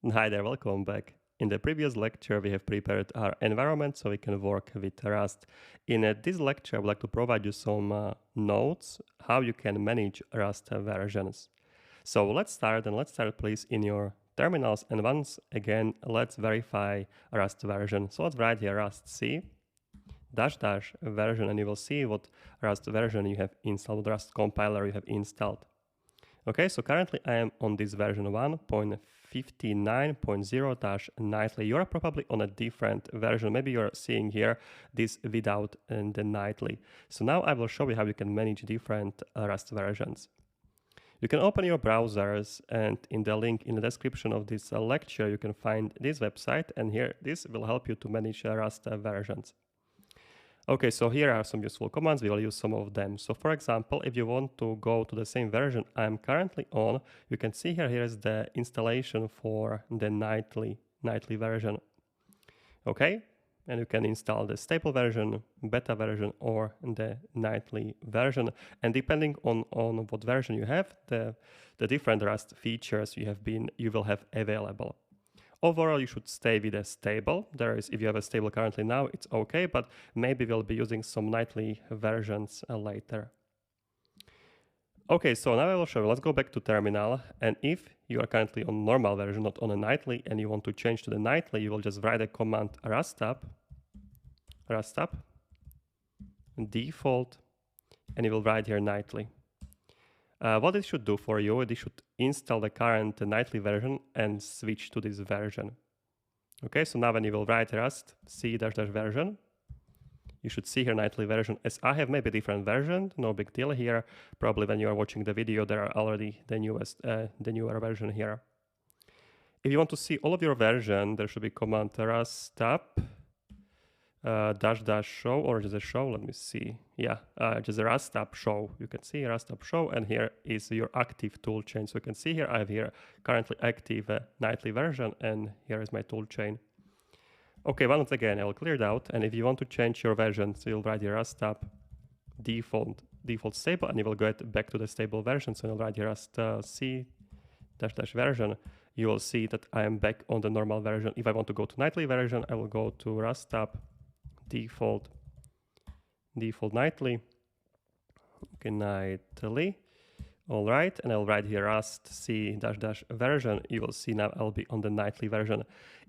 Hi there, welcome back. In the previous lecture, we have prepared our environment so we can work with Rust. In this lecture, I would like to provide you some notes how you can manage Rust versions. So let's start please in your terminals, and once again let's verify Rust version. So let's write here Rust C -- version, and you will see what Rust version you have installed, what Rust compiler you have installed. Okay, so currently I am on this version 1.59.0-nightly. You are probably on a different version. Maybe you're seeing here this without the nightly. So now I will show you how you can manage different Rust versions. You can open your browsers, and in the link in the description of this lecture, you can find this website, and here this will help you to manage Rust versions. Okay, so here are some useful commands. We will use some of them. So for example, if you want to go to the same version I'm currently on, you can see here is the installation for the nightly version. Okay, and you can install the stable version, beta version, or the nightly version. And depending on what version you have, the different Rust features you will have available. Overall, you should stay with a stable. If you have a stable currently now, it's okay, but maybe we'll be using some nightly versions later. Okay, so now I will show you. Let's go back to terminal. And if you are currently on normal version, not on a nightly, and you want to change to the nightly, you will just write a command rustup, default, and you will write here nightly. What it should do for you, it should install the current nightly version and switch to this version. Okay, so now when you will write Rust C -- version, you should see here nightly version. As I have maybe different version, no big deal here. Probably when you are watching the video, there are already the newer version here. If you want to see all of your version, there should be command rustup -- show, or just a show. Let me see. Yeah, just a rustup show. You can see rustup show, and here is your active tool chain. So you can see here I have here currently active nightly version, and here is my tool chain. Okay, once again I will clear it out, and if you want to change your version, so you'll write here rustup default stable, and you will get back to the stable version. So you'll write here rust C -- version. You will see that I am back on the normal version. If I want to go to nightly version, I will go to rustup default nightly. Okay, nightly. All right, and I'll write here rust C -- version. You will see now I'll be on the nightly version.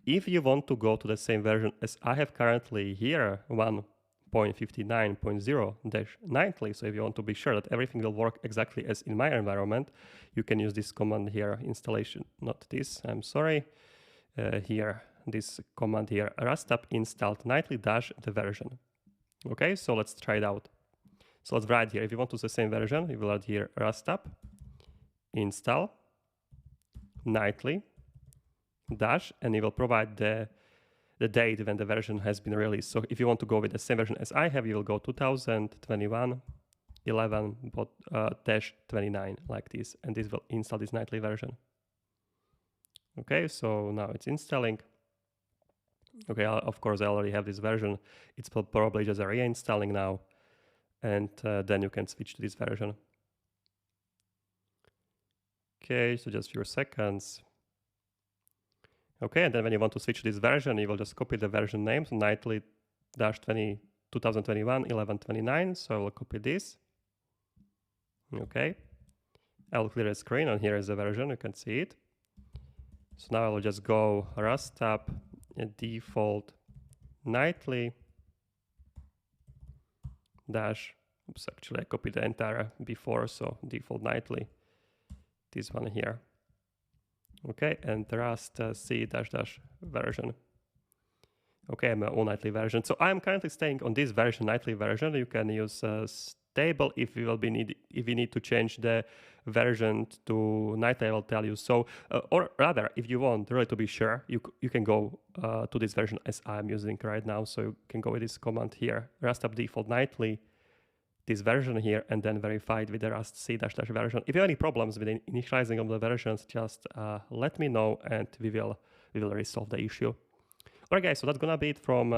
If you want to go to the same version as I have currently here, 1.59.0-nightly, so if you want to be sure that everything will work exactly as in my environment, you can use this command here, installation, not this, I'm sorry, here, this command here, rustup installed nightly -- the version. Okay, so let's try it out. So let's write here, if you want to use the same version, you will write here rustup install nightly -- and it will provide the date when the version has been released. So if you want to go with the same version as I have, you will go 2021 11.-29 like this, and this will install this nightly version. Okay, so now it's installing. Okay, of course I already have this version. It's probably just a reinstalling now, and then you can switch to this version. Okay, so just a few seconds. Okay, and then when you want to switch to this version, you will just copy the version name, so nightly -20 2021 11.29. So I will copy this. Okay, I will clear the screen, and here is the version. You can see it. So now I will just go rustup default nightly -- oops, actually I copied the entire before, so default nightly, this one here. Okay, and rust C -- version. Okay, I'm on nightly version. So I'm currently staying on this version, nightly version. You can use stable if you need to change the version to nightly, I will tell you. So, or rather, if you want really to be sure, you can go to this version as I'm using right now. So you can go with this command here, rustup default nightly, this version here, and then verify it with the rust C -- version. If you have any problems with the initializing of the versions, just let me know, and we will resolve the issue. Alright guys, so that's gonna be it from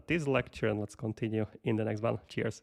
this lecture, and let's continue in the next one. Cheers.